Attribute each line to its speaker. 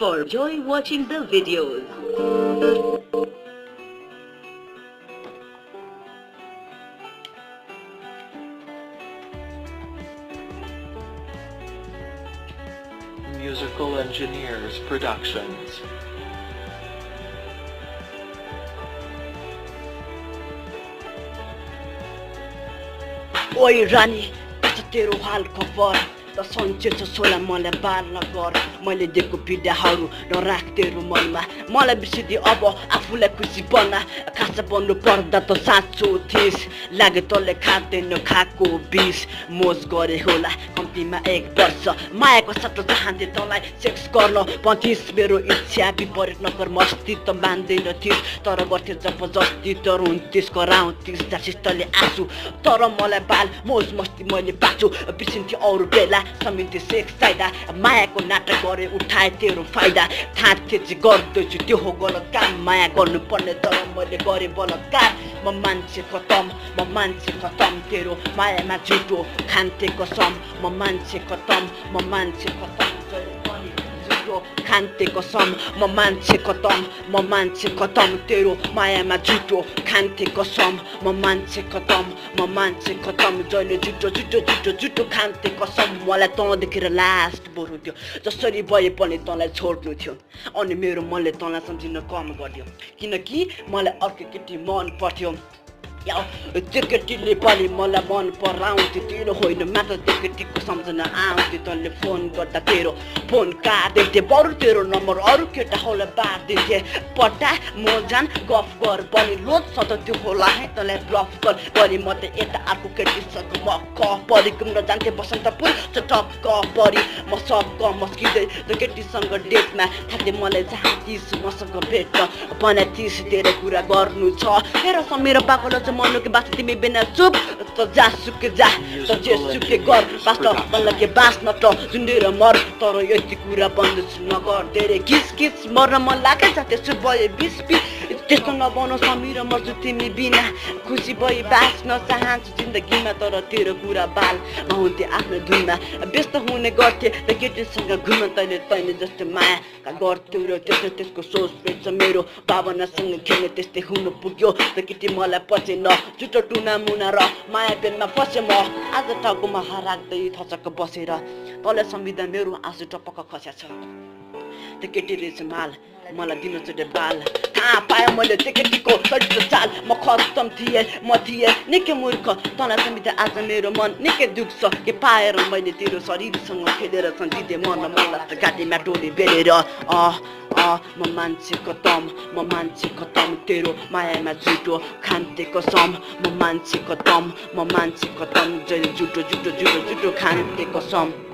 Speaker 1: for enjoy watching the videos.
Speaker 2: Musical Engineers Productions.
Speaker 3: ओइ रानी कस्तो तेरो हाल खबर त सन्चो छ सोला मलाई बाल्न गर मैले दिएको पीडाहरू नराख तेरो मनमा मलाई बिर्सिदे अब आफूलाई खुसी बना खासा बन्नु पर्दा त साँचो थिस लागे तँले खाँदैन खाएको बिस मोज गरे होला कम्तीमा 1 वर्ष मायाको साटो चाहन्थे तँलाई सेक्स गर्न भन्थिस् मेरो इच्छा विपरीत नगर मस्ती त मान्दैन थिस तर गर्थे जबरजस्ती तर हुन्थिस् कराउँथिस् जासिस तँले आँसु तर मलाई बाल मोज मस्ती मैले बाँचु बिर्सिन्थे अरू बेला समिति सेक्स फाइदा मायाको नाटक गरे उठाए तेरो फाइदा थाहा थिए चाहिँ गर्दैछु त्यो हो गलत काम माया गर्नुपर्ने तर मैले गरेँ बलात्कार म मान्छे खतम तेरो मायामा झुटो खान्थे कसम म मान्छे खतम खान्थे कसम म मान्छे खतम तेरो मायामा झुटो खान्थे कसम म मान्छे खतम जहिले झुटो खान्थे कसम मलाई तँ देखेर लास्ट बरु थियो जसरी भए पनि तँलाई छोड्नु थियो अनि मेरो मनले तँलाई सम्झिन कम गर्यो किनकि मलाई अर्को केटी मन पर्थ्यो त्यो केटीले पनि मलाई मन पराउँथ्यो तेरो होइन मात्र त्यो केटीको सम्झना आउँथ्यो तँले फोन गर्दा तेरो फोन काट्दैथे बरु तेरो नम्बर अरू केटाहरूलाई बाँडिदिन्थे पट्टा म जान गफ गर पनि लोड सत त्यो होला है तँलाई ब्लफ गर पनि म त यता अर्को केटीसँग म परि घुम्न जान्थेँ बसन्तपुर टक्क परि म सब मस्किँदै त्यो केटीसँग डेटमा थाहा मलाई चाहन्थिस् मसँग भेट्न बनाइथिस् तेरो कुरा गर्नु छ तेरो मेरो पागल मनो के बात तिमी बिना चुप त जा सुके जा त जे सुके गर बास्ट बल्ल के बास्न त जुन्डेर मर तर यति कुरा बन्द नगर धेरै किस मर्न मन लागे छ त्यसो भए बिस त्यस्तो नबनो समीर मर्छु तिमी बिना खुसी भई बाँच्न चाहन्छु जिन्दगीमा तर तेरो कुरा बाल नहुन्थे आफ्नो धुनमा व्यस्त हुने गर्थे र केटीसँग घुम्न तैँले जस्तो माया गर्थ्यौ र त्यसको सोच रहेछ मेरो भावनासँग खेल्ने त्यस्तै हुनु पुग्यो त केटी मलाई पछि न झुटो टुना मुना र माया पेनमा फसे म आज टाउकोमा राख्दै थचक्क बसेर तँलाई सम्झिँदा मेरो आँसु टपक्क खस्या छ त्यो केटी रहेछ माल मलाई दिन चोटे बाल थाहा पाएँ मैले त्यो केटीको सजिलो चाल म खत्तम थिएँ निकै मूर्ख तँलाई सम्झिँदा आज मेरो मन निकै दुख्छ के पाएर मैले तेरो शरीरसँग खेलेर सम्झिँदै मलाई घाँटीमा टोली बेलेर म मान्छे खतम तेरो मायामा झुटो खान्थे कसम म मान्छे खतम जहिले झुटो खान्थे कसम